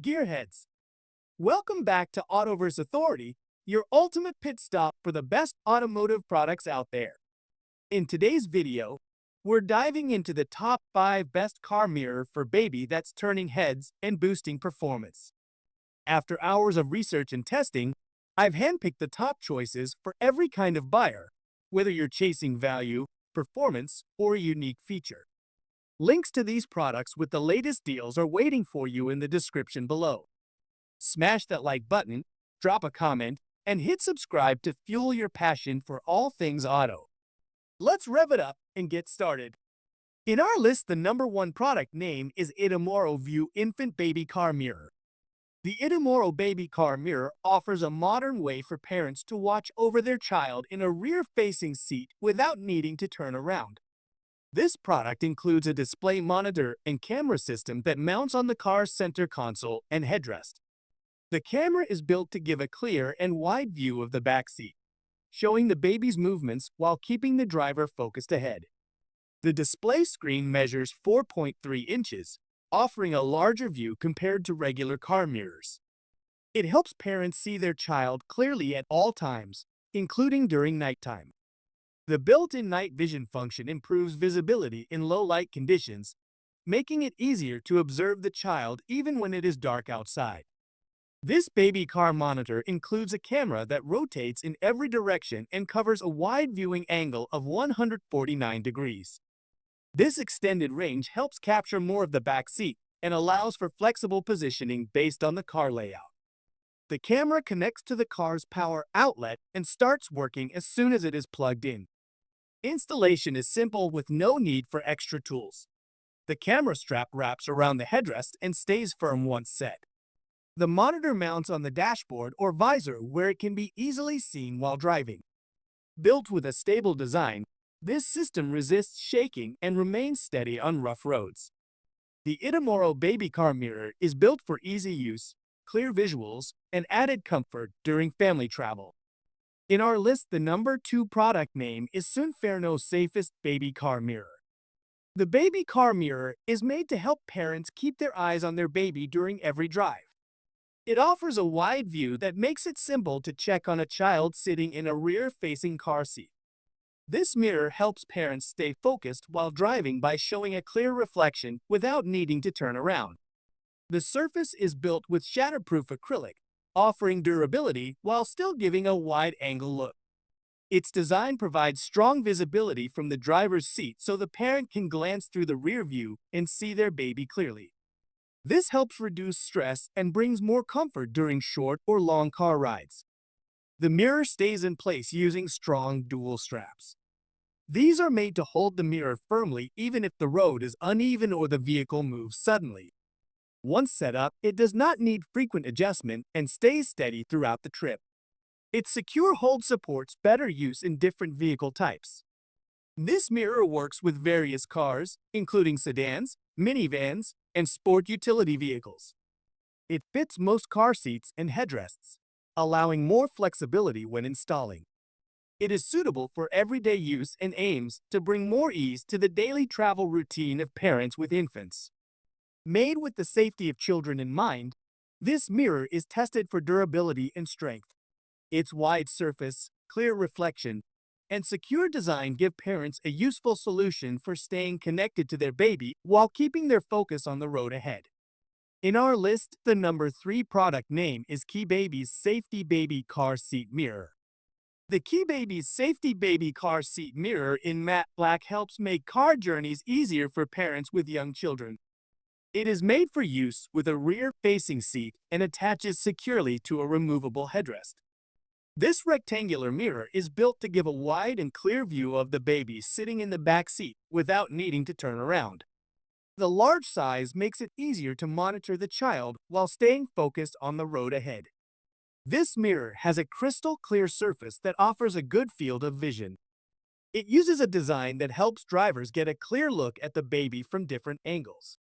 Gearheads, welcome back to Autoverse Authority, your ultimate pit stop for the best automotive products out there. In today's video, we're diving into the top 5 best car mirror for baby that's turning heads and boosting performance. After hours of research and testing, I've handpicked the top choices for every kind of buyer, whether you're chasing value, performance, or a unique feature. Links to these products with the latest deals are waiting for you in the description below. Smash that like button, drop a comment, and hit subscribe to fuel your passion for all things auto. Let's rev it up and get started. In our list, the number 1 product name is Itomoro View Infant Baby Car Mirror. The Itomoro Baby Car Mirror offers a modern way for parents to watch over their child in a rear-facing seat without needing to turn around. This product includes a display monitor and camera system that mounts on the car's center console and headrest. The camera is built to give a clear and wide view of the back seat, showing the baby's movements while keeping the driver focused ahead. The display screen measures 4.3 inches, offering a larger view compared to regular car mirrors. It helps parents see their child clearly at all times, including during nighttime. The built-in night vision function improves visibility in low-light conditions, making it easier to observe the child even when it is dark outside. This baby car monitor includes a camera that rotates in every direction and covers a wide viewing angle of 149 degrees. This extended range helps capture more of the back seat and allows for flexible positioning based on the car layout. The camera connects to the car's power outlet and starts working as soon as it is plugged in. Installation is simple with no need for extra tools. The camera strap wraps around the headrest and stays firm once set. The monitor mounts on the dashboard or visor where it can be easily seen while driving. Built with a stable design, this system resists shaking and remains steady on rough roads. The Itomoro Baby Car Mirror is built for easy use, clear visuals, and added comfort during family travel. In our list, the number 2 product name is Sunferno's safest baby car mirror. The baby car mirror is made to help parents keep their eyes on their baby during every drive. It offers a wide view that makes it simple to check on a child sitting in a rear-facing car seat. This mirror helps parents stay focused while driving by showing a clear reflection without needing to turn around. The surface is built with shatterproof acrylic, offering durability while still giving a wide-angle look. Its design provides strong visibility from the driver's seat so the parent can glance through the rear view and see their baby clearly. This helps reduce stress and brings more comfort during short or long car rides. The mirror stays in place using strong dual straps. These are made to hold the mirror firmly even if the road is uneven or the vehicle moves suddenly. Once set up, it does not need frequent adjustment and stays steady throughout the trip. Its secure hold supports better use in different vehicle types. This mirror works with various cars, including sedans, minivans, and sport utility vehicles. It fits most car seats and headrests, allowing more flexibility when installing. It is suitable for everyday use and aims to bring more ease to the daily travel routine of parents with infants. Made with the safety of children in mind, this mirror is tested for durability and strength. Its wide surface, clear reflection, and secure design give parents a useful solution for staying connected to their baby while keeping their focus on the road ahead. In our list, the number 3 product name is KeaBabies Safety Baby Car Seat Mirror. The KeaBabies Safety Baby Car Seat Mirror in matte black helps make car journeys easier for parents with young children. It is made for use with a rear-facing seat and attaches securely to a removable headrest. This rectangular mirror is built to give a wide and clear view of the baby sitting in the back seat without needing to turn around. The large size makes it easier to monitor the child while staying focused on the road ahead. This mirror has a crystal clear surface that offers a good field of vision. It uses a design that helps drivers get a clear look at the baby from different angles.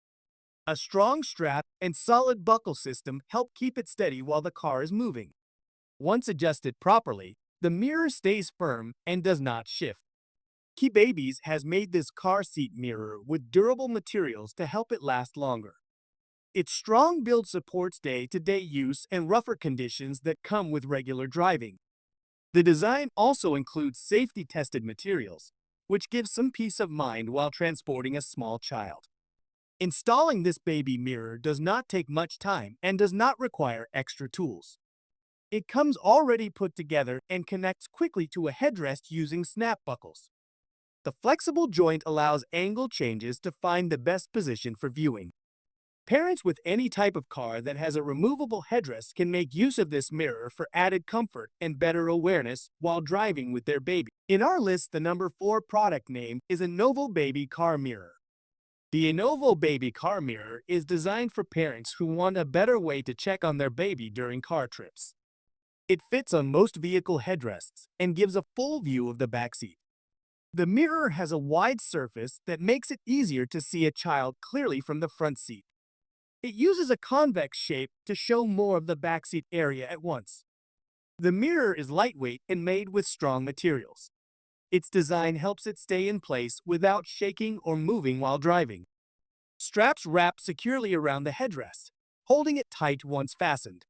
A strong strap and solid buckle system help keep it steady while the car is moving. Once adjusted properly, the mirror stays firm and does not shift. KeaBabies has made this car seat mirror with durable materials to help it last longer. Its strong build supports day-to-day use and rougher conditions that come with regular driving. The design also includes safety-tested materials, which gives some peace of mind while transporting a small child. Installing this baby mirror does not take much time and does not require extra tools. It comes already put together and connects quickly to a headrest using snap buckles. The flexible joint allows angle changes to find the best position for viewing. Parents with any type of car that has a removable headrest can make use of this mirror for added comfort and better awareness while driving with their baby. In our list, the number 4 product name is Enovoe Baby Car Mirror. The Enovoe Baby Car Mirror is designed for parents who want a better way to check on their baby during car trips. It fits on most vehicle headrests and gives a full view of the backseat. The mirror has a wide surface that makes it easier to see a child clearly from the front seat. It uses a convex shape to show more of the backseat area at once. The mirror is lightweight and made with strong materials. Its design helps it stay in place without shaking or moving while driving. Straps wrap securely around the headrest, holding it tight once fastened.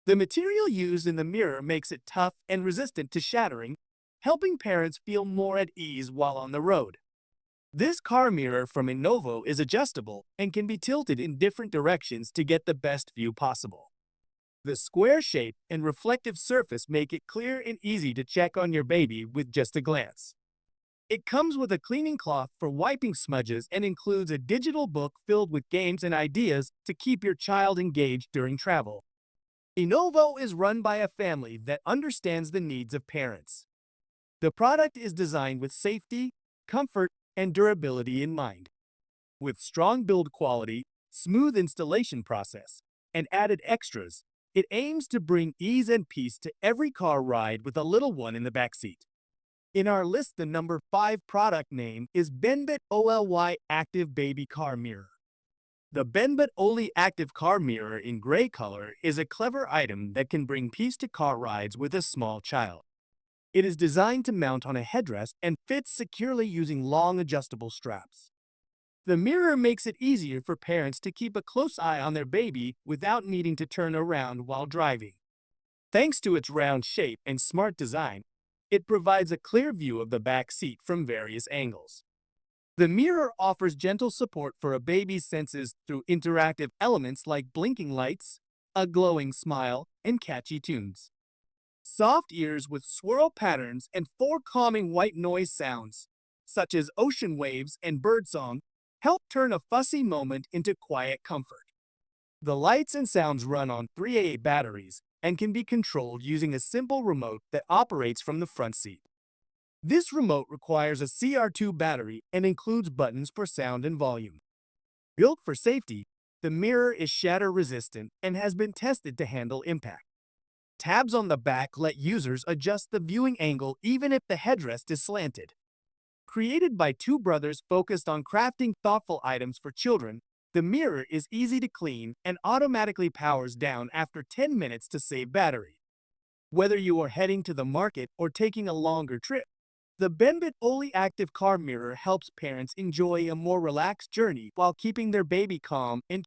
The material used in the mirror makes it tough and resistant to shattering, helping parents feel more at ease while on the road. This car mirror from Enovoe is adjustable and can be tilted in different directions to get the best view possible. The square shape and reflective surface make it clear and easy to check on your baby with just a glance. It comes with a cleaning cloth for wiping smudges and includes a digital book filled with games and ideas to keep your child engaged during travel. Enovoe is run by a family that understands the needs of parents. The product is designed with safety, comfort, and durability in mind. With strong build quality, smooth installation process, and added extras, it aims to bring ease and peace to every car ride with a little one in the backseat. In our list, the number 5 product name is BENBAT OLY Active Baby Car Mirror. The BENBAT OLY Active Car Mirror in gray color is a clever item that can bring peace to car rides with a small child. It is designed to mount on a headrest and fits securely using long adjustable straps. The mirror makes it easier for parents to keep a close eye on their baby without needing to turn around while driving. Thanks to its round shape and smart design, it provides a clear view of the back seat from various angles. The mirror offers gentle support for a baby's senses through interactive elements like blinking lights, a glowing smile, and catchy tunes. Soft ears with swirl patterns and 4 calming white noise sounds, such as ocean waves and birdsong, help turn a fussy moment into quiet comfort. The lights and sounds run on 3AA batteries and can be controlled using a simple remote that operates from the front seat. This remote requires a CR2 battery and includes buttons for sound and volume. Built for safety, the mirror is shatter-resistant and has been tested to handle impact. Tabs on the back let users adjust the viewing angle even if the headrest is slanted. Created by 2 brothers focused on crafting thoughtful items for children, the mirror is easy to clean and automatically powers down after 10 minutes to save battery. Whether you are heading to the market or taking a longer trip, the BENBAT OLY Active Car Mirror helps parents enjoy a more relaxed journey while keeping their baby calm and